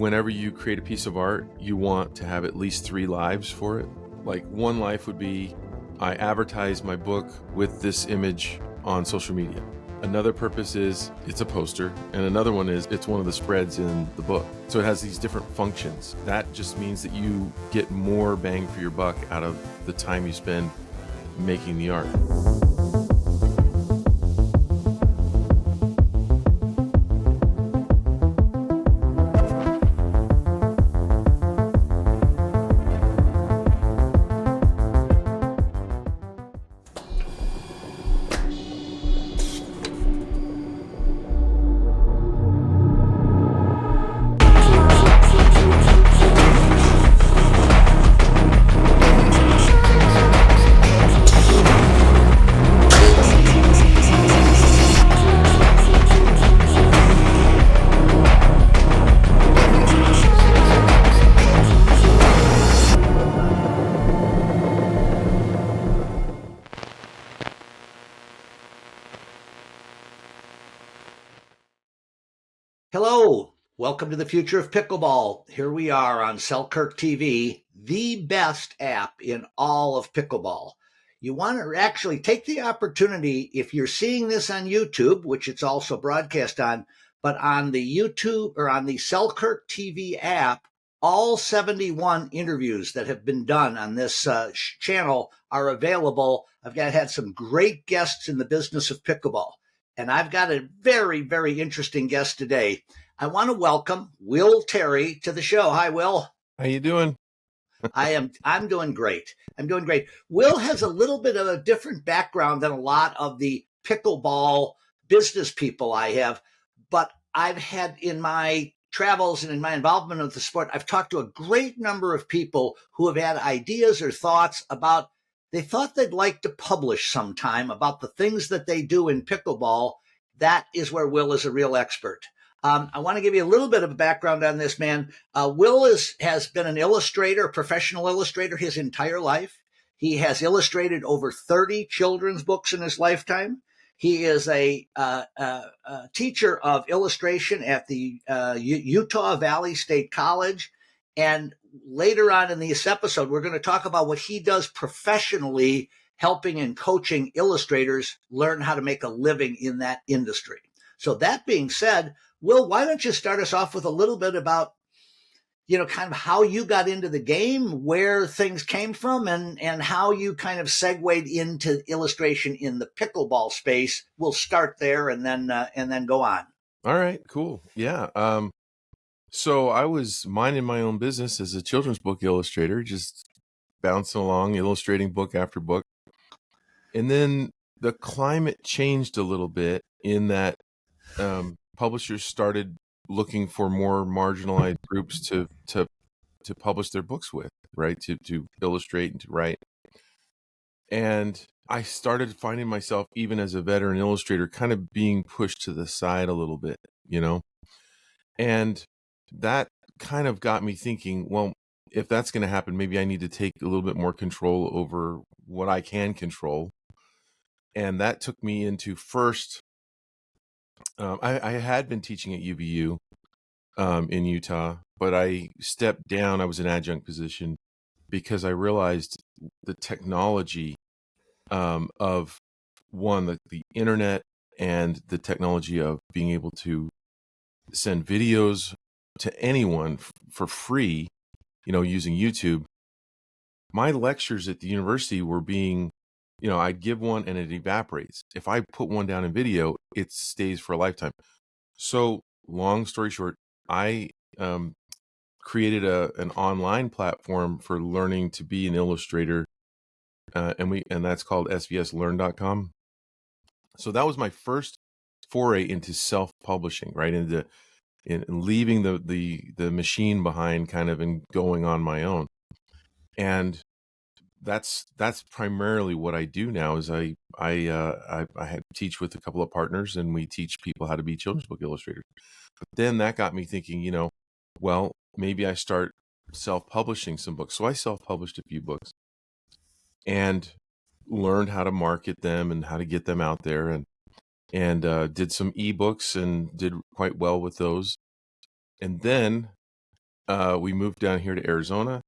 whenever you create a piece of art, you want to have at least 3 lives for it. Like one life would be, I advertise my book with this image on social media. Another purpose is it's a poster, and another one is it's one of the spreads in the book. So it has these different functions. That just means that you get more bang for your buck out of the time you spend making the art. Hello, welcome to the Future of Pickleball. Here we are on Selkirk TV, the best app in all of pickleball. You want to actually take the opportunity, if you're seeing this on YouTube, which it's also broadcast on, but on the YouTube or on the Selkirk TV app, all 71 interviews that have been done on this channel are available. I've had some great guests in the business of pickleball. And I've got a very, very interesting guest today. I want to welcome Will Terry to the show. Hi, Will. How you doing? I'm doing great. I'm doing great. Will has a little bit of a different background than a lot of the pickleball business people I have, but I've had in my travels and in my involvement with the sport, I've talked to a great number of people who have had ideas or thoughts about they thought they'd like to publish sometime about the things that they do in pickleball. That is where Will is a real expert. I want to give you a little bit of a background on this man. Will has been an illustrator, a professional illustrator his entire life. He has illustrated over 30 children's books in his lifetime. He is a teacher of illustration at the Utah Valley State College. And later on in this episode, we're going to talk about what he does professionally, helping and coaching illustrators learn how to make a living in that industry. So that being said, Will, why don't you start us off with a little bit about, kind of how you got into the game, where things came from, and how you kind of segued into illustration in the pickleball space. We'll start there and then go on. All right, cool. Yeah. So I was minding my own business as a children's book illustrator, just bouncing along, illustrating book after book. And then the climate changed a little bit in that publishers started looking for more marginalized groups to publish their books with, right? To illustrate and to write. And I started finding myself, even as a veteran illustrator, kind of being pushed to the side a little bit, And that kind of got me thinking, well, if that's going to happen, maybe I need to take a little bit more control over what I can control. And that took me into first, I had been teaching at UVU in Utah, but I stepped down. I was an adjunct position because I realized the technology of the internet and the technology of being able to send videos to anyone for free, using YouTube. My lectures at the university were being, I'd give one and it evaporates. If I put one down in video, it stays for a lifetime. So long story short, I created an online platform for learning to be an illustrator, and that's called svslearn.com. So that was my first foray into self-publishing, right? In leaving the machine behind, kind of, and going on my own. And that's primarily what I do now. Is I teach with a couple of partners, and we teach people how to be children's book illustrators. But then that got me thinking, well, maybe I start self-publishing some books. So I self-published a few books and learned how to market them and how to get them out there, and did some ebooks and did quite well with those. And then we moved down here to Arizona,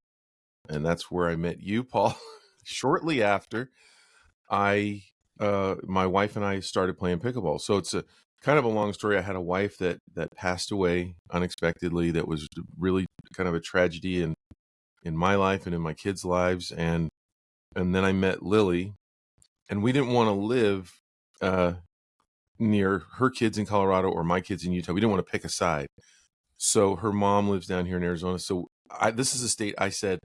and that's where I met you, Paul. Shortly after, my wife and I started playing pickleball. So it's a kind of a long story. I had a wife that passed away unexpectedly. That was really kind of a tragedy in my life and in my kids' lives. And then I met Lily, and we didn't want to live near her kids in Colorado or my kids in Utah. We didn't want to pick a side. So her mom lives down here in Arizona. So this is a state. I said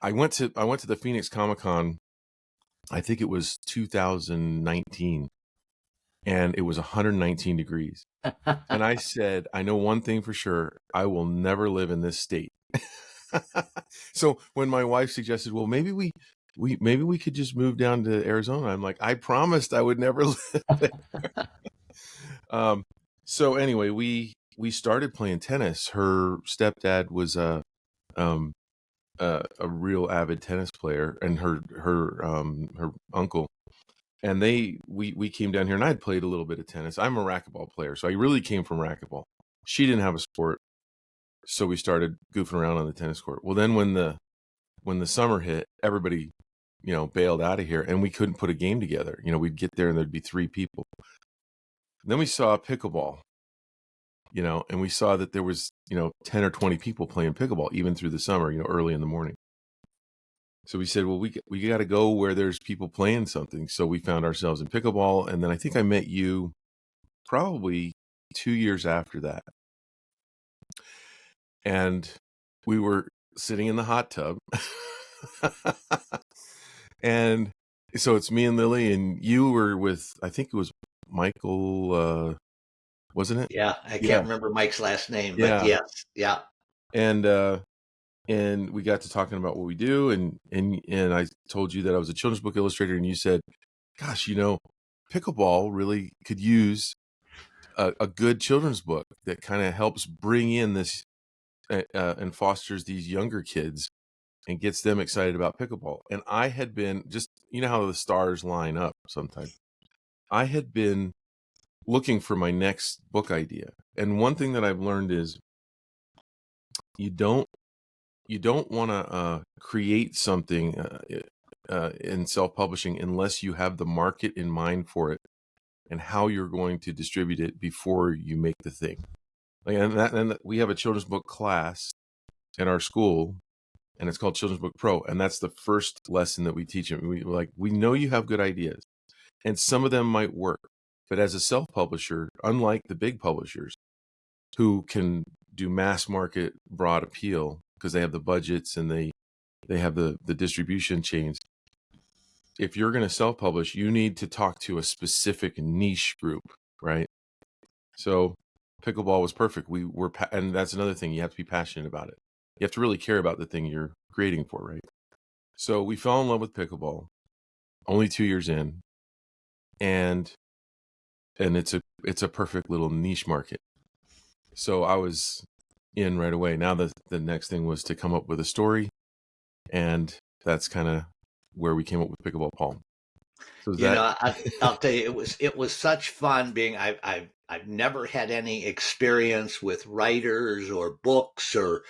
I went to the Phoenix Comic-Con. I think it was 2019, and it was 119 degrees. And I said, I know one thing for sure: I will never live in this state. So when my wife suggested, well, maybe we could just move down to Arizona, I'm like, I promised I would never live there. So anyway, we started playing tennis. Her stepdad was a real avid tennis player, and her uncle, and we came down here, and I'd played a little bit of tennis. I'm a racquetball player, so I really came from racquetball. She didn't have a sport, so we started goofing around on the tennis court. Well, then when the summer hit, everybody, bailed out of here, and we couldn't put a game together. We'd get there and there'd be 3 people. And then we saw pickleball, and we saw that there was, 10 or 20 people playing pickleball, even through the summer, early in the morning. So we said, well, we got to go where there's people playing something. So we found ourselves in pickleball. And then I think I met you probably 2 years after that. And we were sitting in the hot tub. And so it's me and Lily, and you were with, I think it was Michael, wasn't it? Yeah, I can't remember Mike's last name, but Yeah. yes, yeah. And we got to talking about what we do, and I told you that I was a children's book illustrator, and you said, gosh, pickleball really could use a good children's book that kind of helps bring in this and fosters these younger kids and gets them excited about pickleball. And I had been just, how the stars line up sometimes. I had been looking for my next book idea. And one thing that I've learned is you don't want to create something in self-publishing unless you have the market in mind for it and how you're going to distribute it before you make the thing. And we have a children's book class in our school, and it's called Children's Book Pro, and that's the first lesson that we teach them. We know you have good ideas, and some of them might work, but as a self-publisher, unlike the big publishers who can do mass market broad appeal because they have the budgets and they have the distribution chains, if you're going to self-publish, you need to talk to a specific niche group, right? So pickleball was perfect. And that's another thing, you have to be passionate about it. You have to really care about the thing you're creating for, right? So we fell in love with pickleball only 2 years in, and it's a perfect little niche market. So I was in right away. Now the next thing was to come up with a story, and that's kind of where we came up with Pickleball Paul. So I'll tell you, it was such fun being. I've never had any experience with writers or books or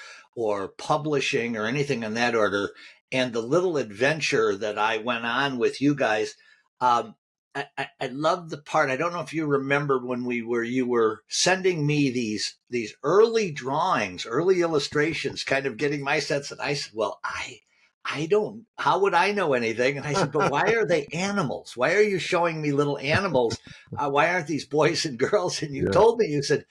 publishing or anything in that order, and the little adventure that I went on with you guys. I love the part. I don't know if you remember when you were sending me these early drawings, early illustrations, kind of getting my sense. And I said, well, I don't, how would I know anything? And I said, but why are they animals? Why are you showing me little animals? Why aren't these boys and girls? And you told me, you said,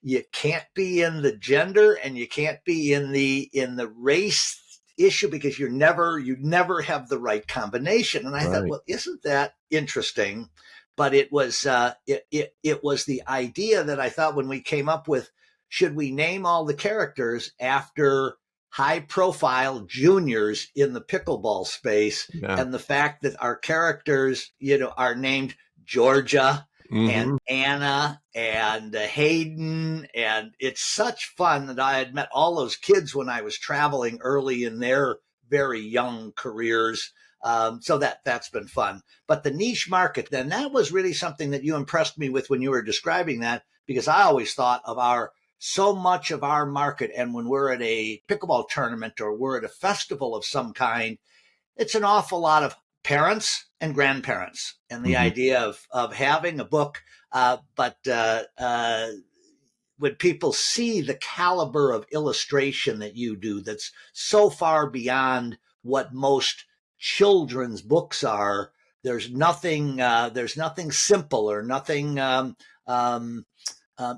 you can't be in the gender and you can't be in the race issue because you never have the right combination. And I thought, well, isn't that interesting? But it was it was the idea that I thought when we came up with, should we name all the characters after high profile juniors in the pickleball space? And the fact that our characters, are named Georgia and Anna and Hayden. And it's such fun that I had met all those kids when I was traveling early in their very young careers. So that's been fun. But the niche market, then, that was really something that you impressed me with when you were describing that, because I always thought of our so much of our market, and when we're at a pickleball tournament or we're at a festival of some kind, it's an awful lot of parents and grandparents, and the idea of having a book. But when people see the caliber of illustration that you do, that's so far beyond what most children's books are, there's nothing simple or nothing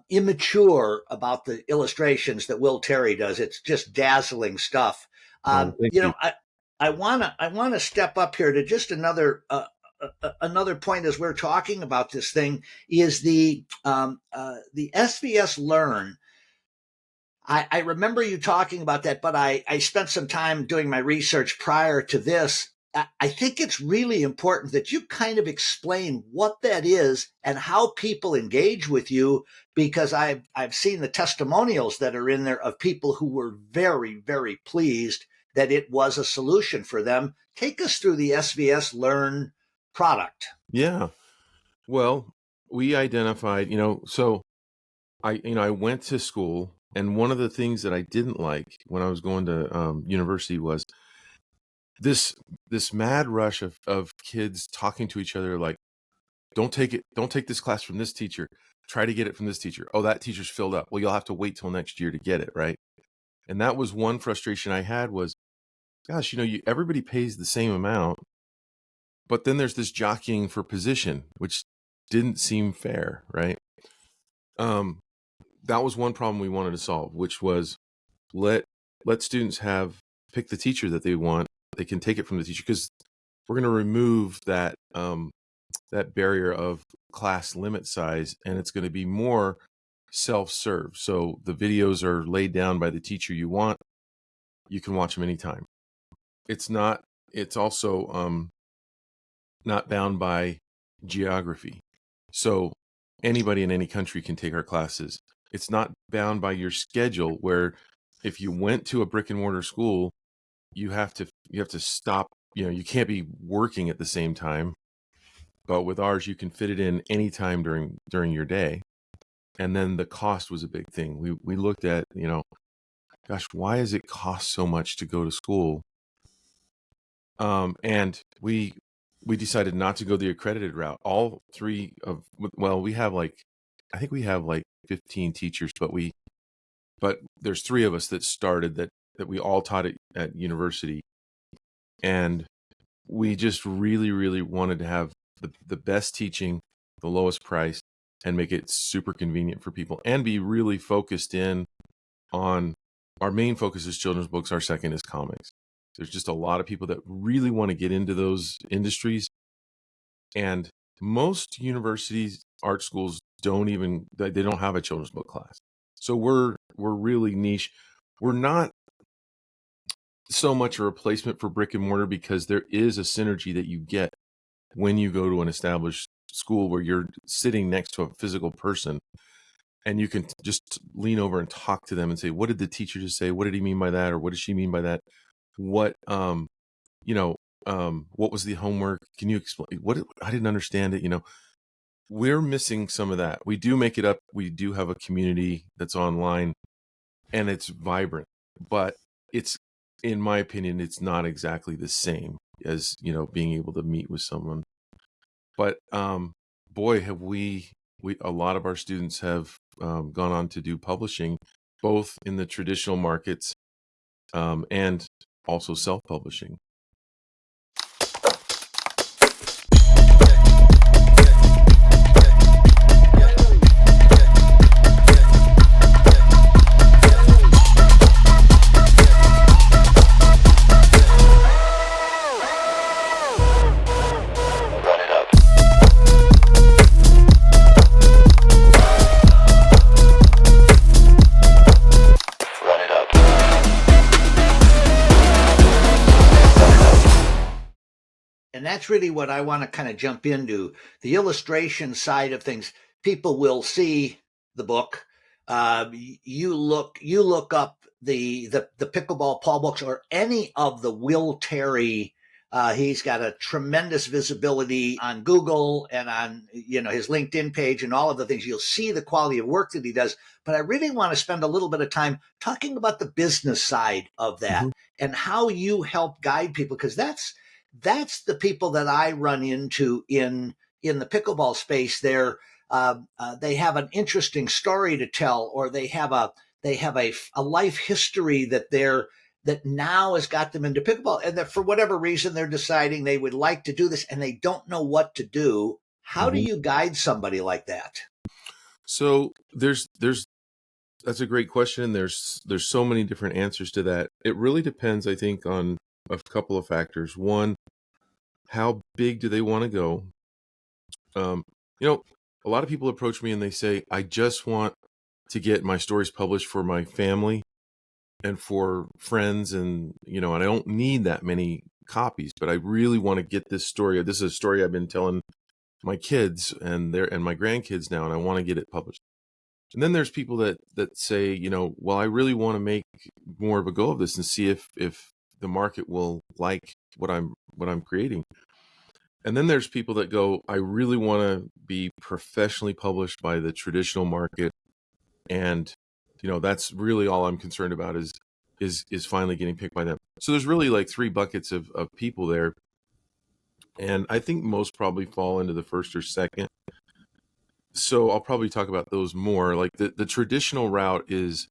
immature about the illustrations that Will Terry does. It's just dazzling stuff. Thank you. I wanna step up here to just another point as we're talking about this thing is the SVS Learn. I remember you talking about that, but I spent some time doing my research prior to this. I think it's really important that you kind of explain what that is and how people engage with you, because I've seen the testimonials that are in there of people who were very, very pleased that it was a solution for them. Take us through the SVS Learn product. Yeah. Well, we identified, so I went to school, and one of the things that I didn't like when I was going to university was this mad rush of kids talking to each other like, don't take this class from this teacher. Try to get it from this teacher. Oh, that teacher's filled up. Well, you'll have to wait till next year to get it, right? And that was one frustration I had was, gosh, everybody pays the same amount, but then there's this jockeying for position, which didn't seem fair, right? That was one problem we wanted to solve, which was let students pick the teacher that they want. They can take it from the teacher, because we're going to remove that that barrier of class limit size, and it's going to be more self-serve. So the videos are laid down by the teacher you want. You can watch them anytime. It's also not bound by geography. So anybody in any country can take our classes. It's not bound by your schedule, where if you went to a brick and mortar school, you have to stop. You can't be working at the same time. But with ours, you can fit it in anytime during your day. And then the cost was a big thing. We looked at, gosh, why does it cost so much to go to school? And we decided not to go the accredited route. All three we have I think we have 15 teachers, but there's three of us that started that we all taught at university. And we just really, really wanted to have the best teaching, the lowest price, and make it super convenient for people, and be really focused in on our main focus is children's books. Our second is comics. There's just a lot of people that really want to get into those industries. And most universities, art schools they don't have a children's book class. So we're really niche. We're not so much a replacement for brick and mortar, because there is a synergy that you get when you go to an established school where you're sitting next to a physical person, and you can just lean over and talk to them and say, what did the teacher just say? What did he mean by that? Or what did she mean by that? What, what was the homework? Can you explain I didn't understand it. We're missing some of that. We do make it up. We do have a community that's online, and it's vibrant, but in my opinion, it's not exactly the same as, being able to meet with someone. But boy, have we a lot of our students have gone on to do publishing, both in the traditional markets and also self-publishing. And that's really what I want to kind of jump into, the illustration side of things. People will see the book. You look up the Pickleball Paul books, or any of the Will Terry He's got a tremendous visibility on Google and on his LinkedIn page and all of the things. You'll see the quality of work that he does. But I really want to spend a little bit of time talking about the business side of that and how you help guide people, because that's the people that I run into in the pickleball space. They have an interesting story to tell, or they have a life history that now has got them into pickleball, and that for whatever reason they're deciding they would like to do this and they don't know what to do. How do you guide somebody like that? So that's a great question. There's so many different answers to that. It really depends, I think, on a couple of factors. One, how big do they want to go? A lot of people approach me and they say, I just want to get my stories published for my family and for friends, and and I don't need that many copies, but I really want to get this story. This is a story I've been telling my kids and my grandkids now, and I want to get it published. And then there's people that say, well, I really want to make more of a go of this and see if the market will like what I'm creating. And then there's people that go, I really want to be professionally published by the traditional market, and that's really all I'm concerned about is finally getting picked by them. So there's really like three buckets of people there, and I think most probably fall into the first or second. So I'll probably talk about those more. Like the traditional route is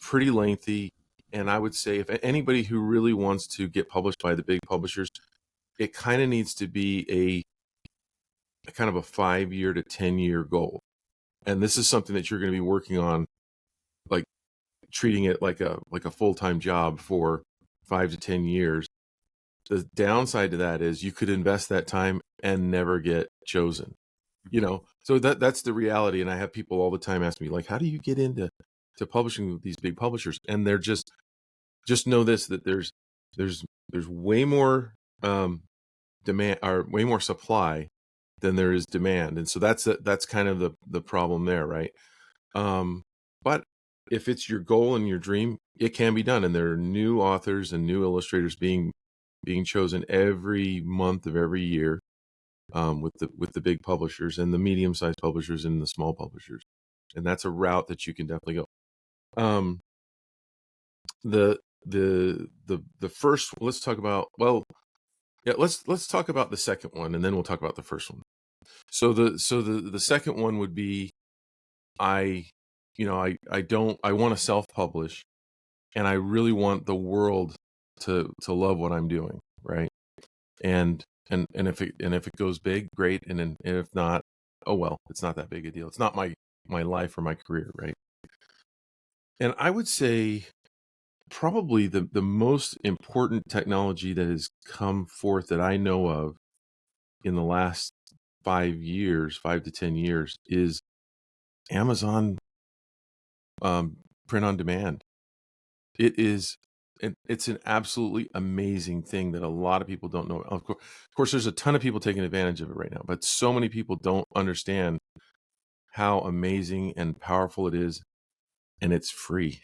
pretty lengthy, and I would say if anybody who really wants to get published by the big publishers, it kind of needs to be a kind of a 5-year to 10-year goal. And this is something that you're going to be working on, like treating it like a full-time job for 5 to 10 years. The downside to that is you could invest that time and never get chosen. So that's the reality. And I have people all the time ask me, like, how do you get into publishing with these big publishers? And they're just know this, that there's way more demand, or way more supply than there is demand. And so that's kind of the problem there, right? But if it's your goal and your dream, it can be done. And there are new authors and new illustrators being chosen every month of every year, with the big publishers and the medium-sized publishers and the small publishers. And that's a route that you can definitely go. The first, let's talk about, let's talk about the second one, and then we'll talk about the first one. So the second one would be, I want to self-publish, and I really want the world to love what I'm doing, right? And if it goes big, great, and if not, oh well, it's not that big a deal. It's not my life or my career, right? And I would say probably the most important technology that has come forth that I know of in the last 5 to 10 years is Amazon print on demand. It's an absolutely amazing thing that a lot of people don't know. Of course, there's a ton of people taking advantage of it right now, but so many people don't understand how amazing and powerful it is, and it's free.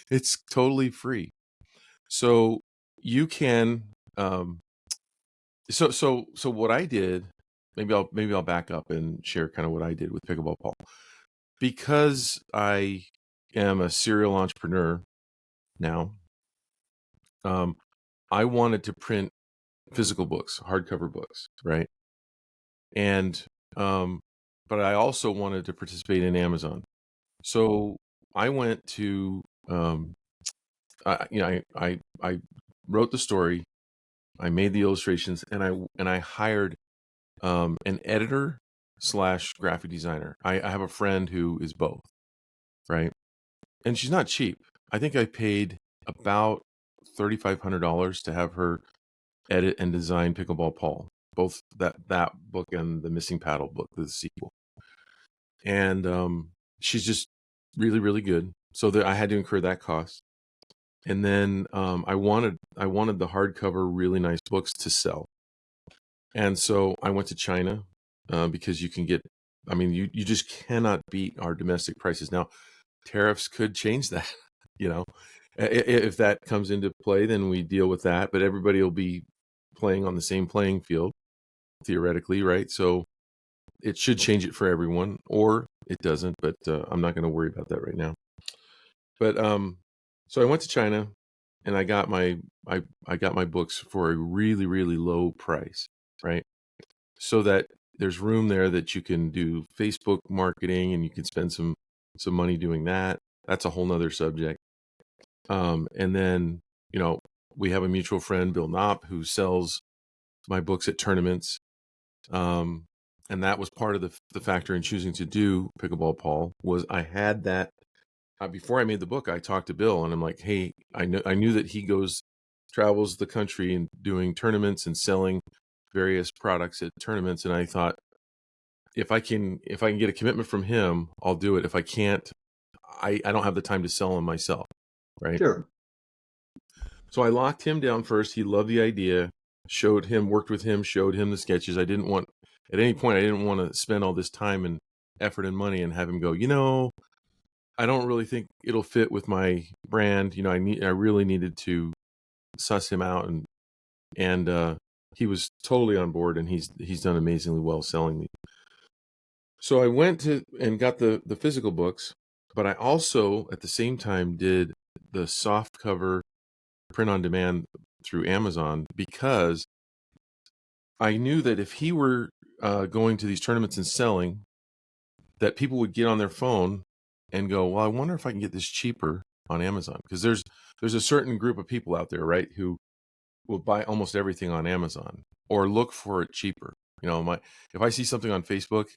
It's totally free. So you can, so what I did, maybe I'll back up and share kind of what I did with Pickleball Paul, because I am a serial entrepreneur now. I wanted to print physical books, hardcover books, right? And but I also wanted to participate in Amazon. So I went to I wrote the story, I made the illustrations, and I hired an editor / graphic designer. I have a friend who is both, right? And she's not cheap. I think I paid about $3,500 to have her edit and design Pickleball Paul, both that book and the Missing Paddle book, the sequel. And she's just really, really good. So I had to incur that cost. And then I wanted the hardcover, really nice books to sell. And so I went to China because you can get, you just cannot beat our domestic prices. Now, tariffs could change that, If that comes into play, then we deal with that. But everybody will be playing on the same playing field, theoretically, right? So it should change it for everyone, or it doesn't. But I'm not going to worry about that right now. But so I went to China, and I got my books for a really, really low price, right? So that there's room there that you can do Facebook marketing, and you can spend some money doing that. That's a whole nother subject. And then, we have a mutual friend, Bill Knopp, who sells my books at tournaments. And that was part of the factor in choosing to do Pickleball Paul, was I had that. Before I made the book, I talked to Bill, and I'm like, hey, I knew that he travels the country and doing tournaments and selling various products at tournaments. And I thought, if I can get a commitment from him, I'll do it. If I can't, I don't have the time to sell them myself. Right. Sure. So I locked him down first. He loved the idea, worked with him, showed him the sketches. At any point, I didn't want to spend all this time and effort and money and have him go, I don't really think it'll fit with my brand. I really needed to suss him out, and he was totally on board, and he's done amazingly well selling me. So I went and got the physical books, but I also at the same time did the soft cover print on demand through Amazon, because I knew that if he were going to these tournaments and selling, that people would get on their phone and go, well, I wonder if I can get this cheaper on Amazon. Because there's a certain group of people out there, right, who will buy almost everything on Amazon or look for it cheaper. If I see something on Facebook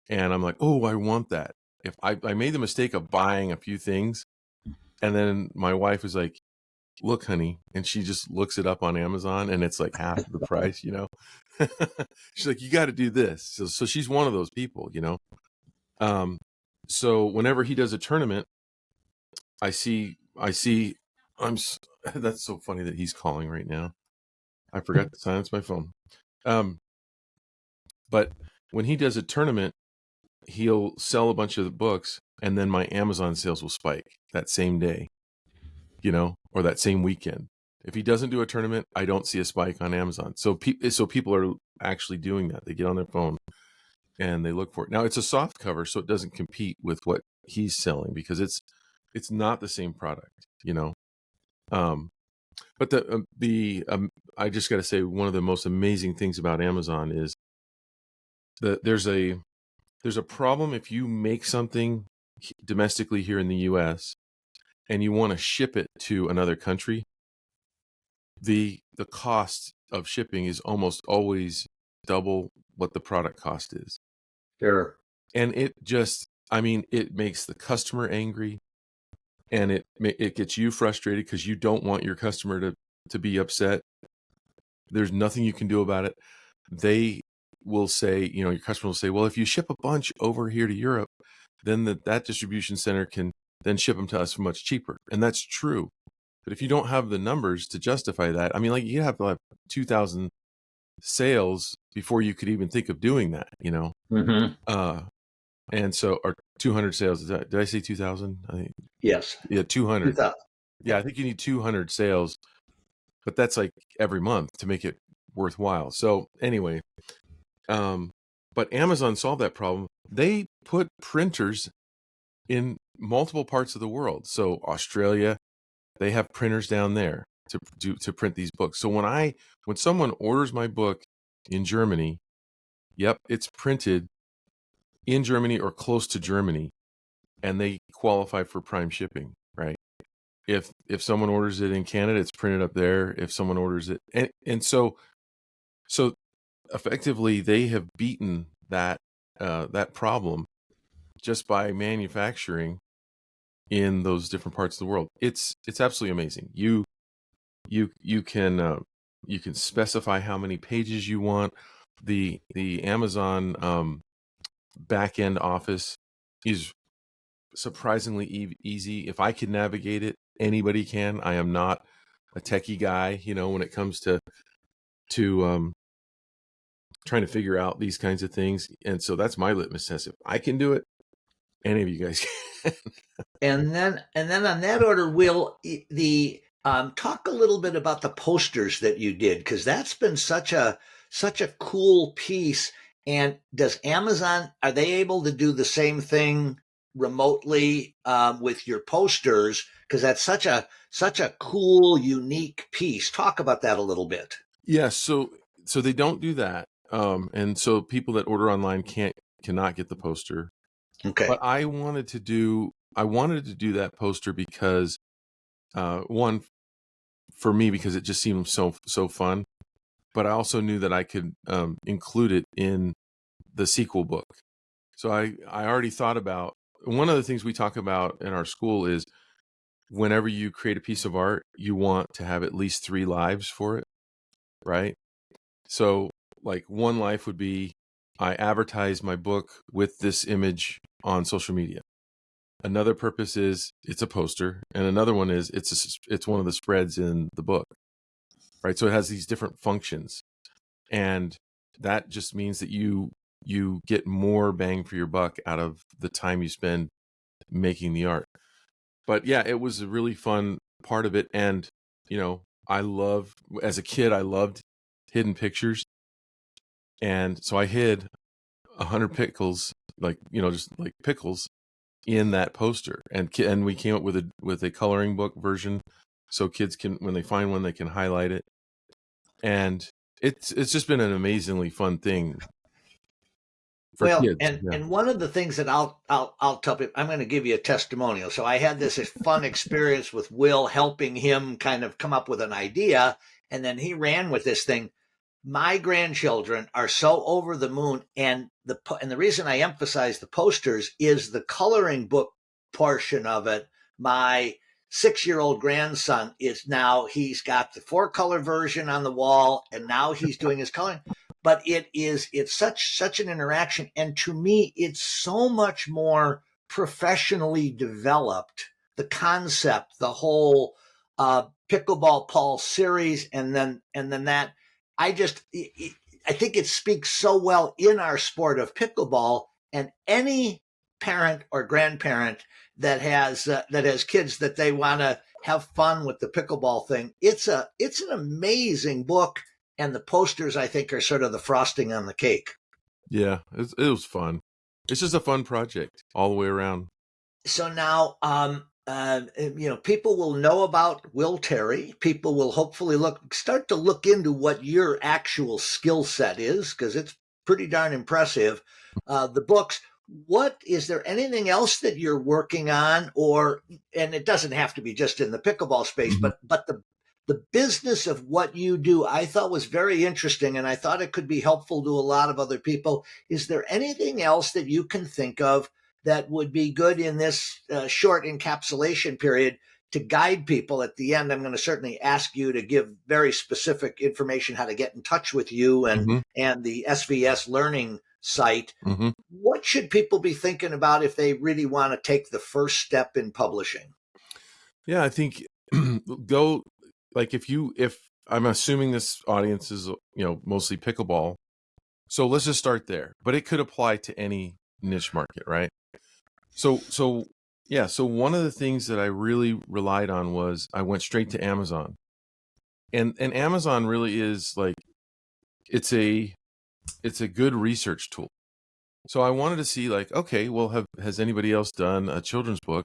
and I'm like, oh, I want that. If I made the mistake of buying a few things, and then my wife is like, look, honey, and she just looks it up on Amazon, and it's like half the price, She's like, you got to do this. So she's one of those people, So whenever he does a tournament, I see, that's so funny that he's calling right now. I forgot to silence my phone. But when he does a tournament, he'll sell a bunch of the books, and then my Amazon sales will spike that same day, or that same weekend. If he doesn't do a tournament, I don't see a spike on Amazon. So people are actually doing that. They get on their phone and they look for it. Now it's a soft cover, so it doesn't compete with what he's selling, because it's not the same product, But I just got to say, one of the most amazing things about Amazon is that there's a problem if you make something domestically here in the U.S. and you want to ship it to another country. The cost of shipping is almost always double what the product cost is. Sure. And it makes the customer angry, and it gets you frustrated because you don't want your customer to be upset. There's nothing you can do about it. They will say, your customer will say, well, if you ship a bunch over here to Europe, then that distribution center can then ship them to us for much cheaper. And that's true. But if you don't have the numbers to justify that, you have to have 2,000 sales before you could even think of doing that, Mm-hmm. And so, or 200 sales. Did I say 2,000? I think. Yes. 200. 2000. Yeah, I think you need 200 sales, but that's like every month to make it worthwhile. So anyway, but Amazon solved that problem. They put printers in multiple parts of the world. So Australia, they have printers down there to print these books. So when someone orders my book in Germany, yep, it's printed in Germany or close to Germany, and they qualify for prime shipping, right? If someone orders it in Canada, it's printed up there. If someone orders it, and so effectively they have beaten that problem just by manufacturing in those different parts of the world. It's absolutely amazing. You can specify how many pages you want. The Amazon back end office is surprisingly easy. If I can navigate it, anybody can. I am not a techie guy, when it comes to trying to figure out these kinds of things. And so that's my litmus test. If I can do it, any of you guys can. And then on that order, Will, the talk a little bit about the posters that you did, because that's been such a cool piece. And does Amazon, are they able to do the same thing remotely with your posters? Because that's such a cool, unique piece. Talk about that a little bit. Yeah, so they don't do that, and so people that order online cannot get the poster. Okay. But I wanted to do that poster because one, for me, because it just seemed so fun. But I also knew that I could include it in the sequel book. So I already thought about, one of the things we talk about in our school is whenever you create a piece of art, you want to have at least 3 lives for it, right? So like one life would be, I advertise my book with this image on social media. Another purpose is it's a poster, and another one is it's one of the spreads in the book, right? So it has these different functions, and that just means that you get more bang for your buck out of the time you spend making the art. But yeah, it was a really fun part of it, and as a kid, I loved hidden pictures, and so I hid 100 pickles, like just like pickles, in that poster, and we came up with a coloring book version, so kids can, when they find one, they can highlight it, and it's just been an amazingly fun thing for Well, kids. Yeah. and one of the things that I'll tell people, I'm going to give you a testimonial. So I had this fun experience with Will, helping him kind of come up with an idea, and then he ran with this thing. My grandchildren are so over the moon, and the reason I emphasize the posters is the coloring book portion of it. My 6-year-old grandson he's got the 4-color version on the wall, and now he's doing his coloring. But it's such an interaction, and to me, it's so much more professionally developed. The concept, the whole Pickleball Paul series, and then that. I think it speaks so well in our sport of pickleball, and any parent or grandparent that has kids that they want to have fun with the pickleball thing. It's an amazing book, and the posters, I think, are sort of the frosting on the cake. Yeah, it was fun. It's just a fun project all the way around. So now, people will know about Will Terry. People will hopefully start to look into what your actual skill set is, because it's pretty darn impressive. The books. What is there anything else that you're working on, and it doesn't have to be just in the pickleball space, Mm-hmm. but the business of what you do, I thought was very interesting, and I thought it could be helpful to a lot of other people. Is there anything else that you can think of that would be good in this short encapsulation period to guide people? At the end, I'm going to certainly ask you to give very specific information how to get in touch with you Mm-hmm. and the SVS learning site. Mm-hmm. What should people be thinking about if they really want to take the first step in publishing? Yeah, I think go, like, if I'm assuming this audience is mostly pickleball, so let's just start there. But it could apply to any niche market, right? So yeah, so one of the things that I really relied on was I went straight to Amazon. And Amazon really is like, it's a good research tool. So I wanted to see, like, okay, well, has anybody else done a children's book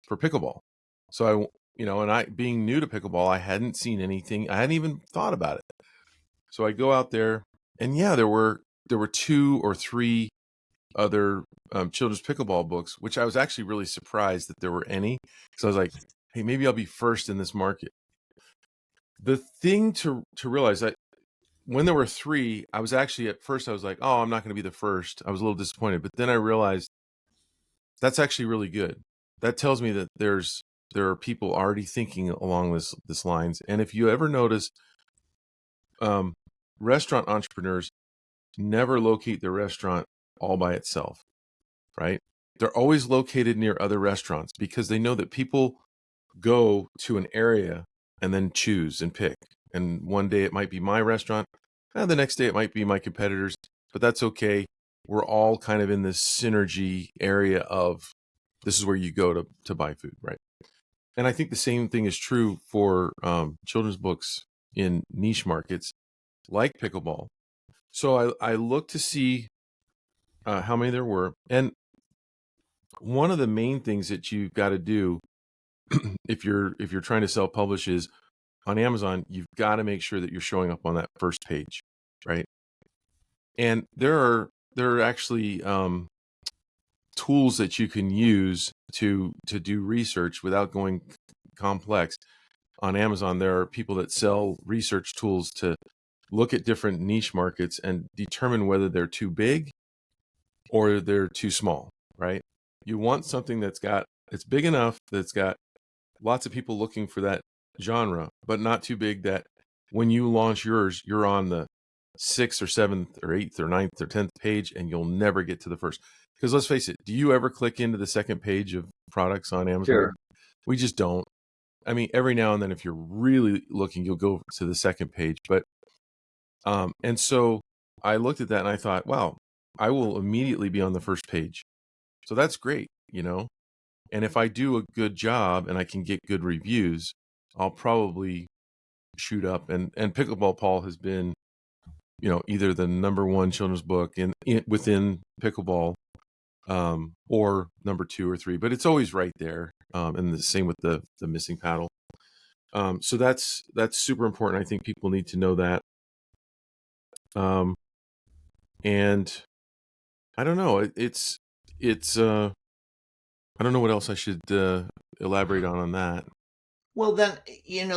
for pickleball? So and I, being new to pickleball, I hadn't seen anything. I hadn't even thought about it. So I go out there, and yeah, there were 2 or 3 other children's pickleball books, which I was actually really surprised that there were any. So I was like, hey, maybe I'll be first in this market. The thing to realize, that when there were 3, I was actually, at first I was like, oh, I'm not going to be the first. I was a little disappointed, but then I realized that's actually really good. That tells me that there are people already thinking along this lines. And if you ever notice, restaurant entrepreneurs never locate their restaurant all by itself, right? They're always located near other restaurants, because they know that people go to an area and then choose and pick. And one day it might be my restaurant, and the next day it might be my competitors, but that's okay. we're all kind of in this synergy area of this is where you go to buy food, right? And I think the same thing is true for children's books in niche markets like pickleball. So I looked to see how many there were. And one of the main things that you got to do if you're trying to self-publish is on Amazon, you've got to make sure that you're showing up on that first page, right? And there are actually tools that you can use to do research without going complex. On Amazon, there are people that sell research tools to look at different niche markets and determine whether they're too big or they're too small, right? You want something it's big enough that's got lots of people looking for that genre, but not too big that when you launch yours, you're on the 6th or 7th or 8th or 9th or 10th page and you'll never get to the first. Because let's face it, do you ever click into the second page of products on Amazon? Sure. We just don't. I mean, every now and then, if you're really looking, you'll go to the second page. But, and so I looked at that and I thought, wow, I will immediately be on the first page. So that's great, you know? And if I do a good job and I can get good reviews, I'll probably shoot up. And Pickleball Paul has been, you know, either the #1 children's book within pickleball, or #2 or 3, but it's always right there. And the same with the missing paddle. So that's super important. I think people need to know that. And I don't know. It's I don't know what else I should elaborate on that. Well, then,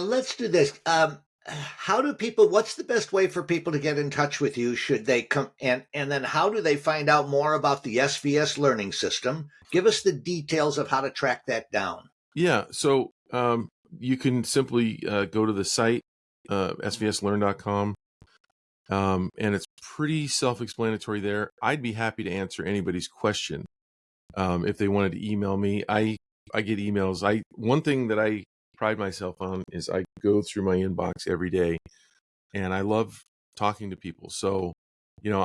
let's do this. What's the best way for people to get in touch with you? Should they come and then how do they find out more about the SVS learning system? Give us the details of how to track that down. Yeah. So you can simply go to the site, svslearn.com. And it's pretty self-explanatory there. I'd be happy to answer anybody's question. If they wanted to email me, I get emails. One thing that I pride myself on is I go through my inbox every day and I love talking to people. So, you know,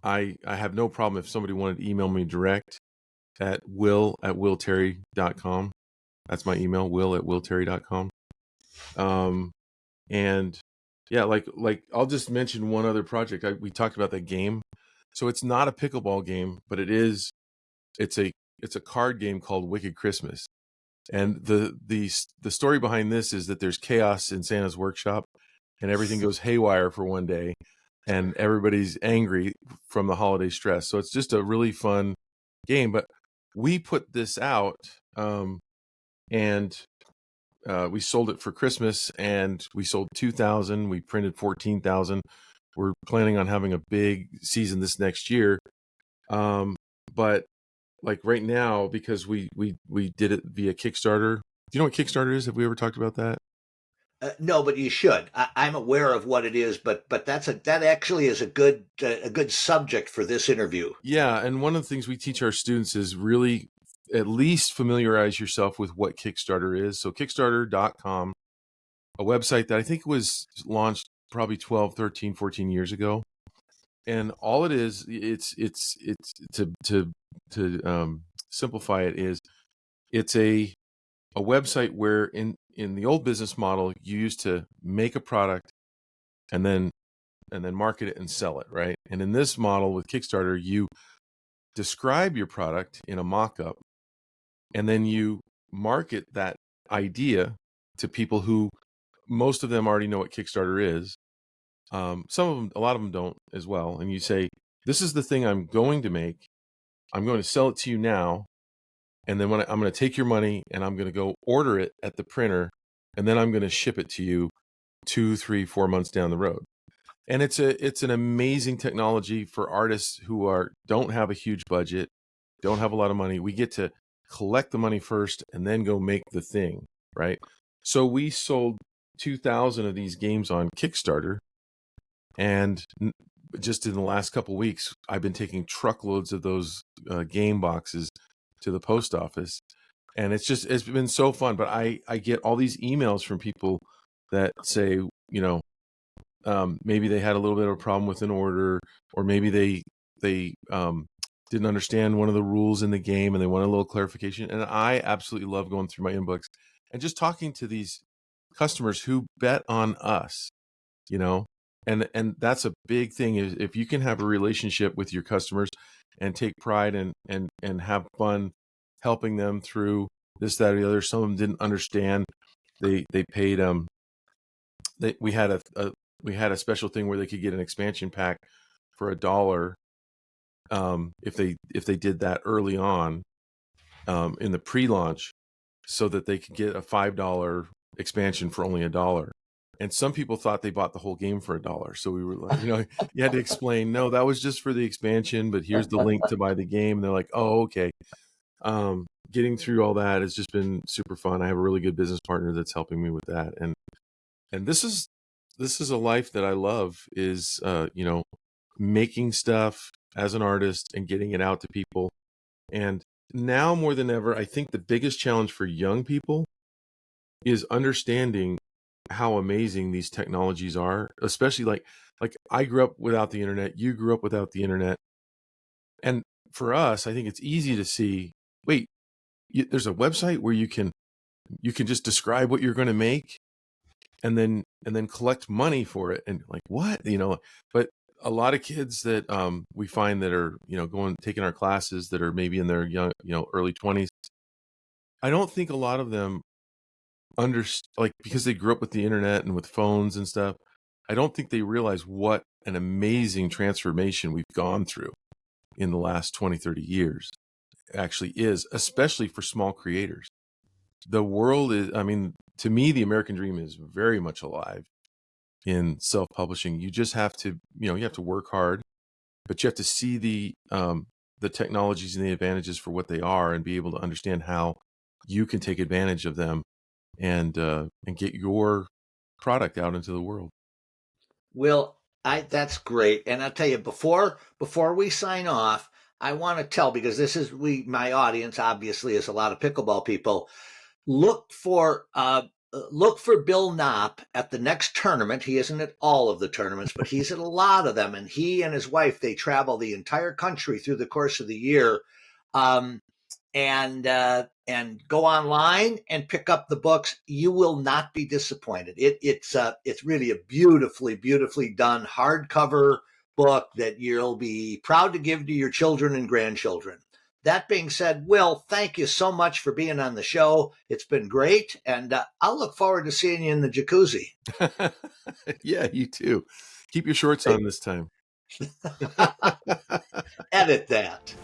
I have no problem if somebody wanted to email me direct at will@willterry.com. That's my email, will@willterry.com. And yeah, like I'll just mention one other project. We talked about that game. So it's not a pickleball game, but it's a card game called Wicked Christmas. And the story behind this is that there's chaos in Santa's workshop and everything goes haywire for one day and everybody's angry from the holiday stress. So it's just a really fun game. But we put this out and we sold it for Christmas and we sold 2,000. We printed 14,000. We're planning on having a big season this next year. But like right now, because we did it via Kickstarter. Do you know what Kickstarter is? Have we ever talked about that? No, but you should. I'm aware of what it is, but that actually is a good subject for this interview. Yeah, and one of the things we teach our students is really at least familiarize yourself with what Kickstarter is. So Kickstarter.com, a website that I think was launched probably 12, 13, 14 years ago. And all it is, it's to simplify it is, it's a website where in the old business model, you used to make a product and then market it and sell it, right? And in this model with Kickstarter, you describe your product in a mock-up and then you market that idea to people who most of them already know what Kickstarter is. Some of them, a lot of them don't as well. And you say, this is the thing I'm going to make. I'm going to sell it to you now. And then I'm going to take your money and I'm going to go order it at the printer. And then I'm going to ship it to you 2, 3, 4 months down the road. And it's an amazing technology for artists who don't have a huge budget, don't have a lot of money. We get to collect the money first and then go make the thing, right? So we sold 2,000 of these games on Kickstarter. And just in the last couple of weeks, I've been taking truckloads of those game boxes to the post office. And it's been so fun. But I get all these emails from people that say, you know, maybe they had a little bit of a problem with an order, or maybe didn't understand one of the rules in the game and they wanted a little clarification. And I absolutely love going through my inbox and just talking to these customers who bet on us, you know, and that's a big thing, is if you can have a relationship with your customers and take pride and have fun helping them through this, that, or the other. Some of them didn't understand. They paid we had a special thing where they could get an expansion pack for $1 if they did that early on in the pre-launch, so that they could get a $5 expansion for only $1. And some people thought they bought the whole game for $1. So we were like, you had to explain, no, that was just for the expansion, but here's the link to buy the game. And they're like, oh, okay. Getting through all that has just been super fun. I have a really good business partner that's helping me with that. And this is a life that I love, is, making stuff as an artist and getting it out to people. And now more than ever, I think the biggest challenge for young people is understanding how amazing these technologies are, especially like I grew up without the internet, you grew up without the internet. And for us, I think it's easy to see, wait, there's a website where you can just describe what you're going to make and then collect money for it. And like, what, but a lot of kids that we find that are, taking our classes, that are maybe in their young, early 20s, I don't think a lot of them because they grew up with the internet and with phones and stuff, I don't think they realize what an amazing transformation we've gone through in the last 20, 30 years actually is, especially for small creators. The world is, to me, the American dream is very much alive in self-publishing. You just have to, you have to work hard, but you have to see the technologies and the advantages for what they are, and be able to understand how you can take advantage of them and get your product out into the world. Will, that's great. And I'll tell you, before we sign off, I want to tell, because this is my audience obviously is a lot of pickleball people. Look for Bill Knopp at the next tournament. He isn't at all of the tournaments, but he's at a lot of them. And he and his wife, they travel the entire country through the course of the year. And go online and pick up the books. You will not be disappointed. It's really a beautifully, beautifully done hardcover book that you'll be proud to give to your children and grandchildren. That being said, Will, thank you so much for being on the show. It's been great, and I'll look forward to seeing you in the jacuzzi. Yeah, you too. Keep your shorts on this time. Edit that.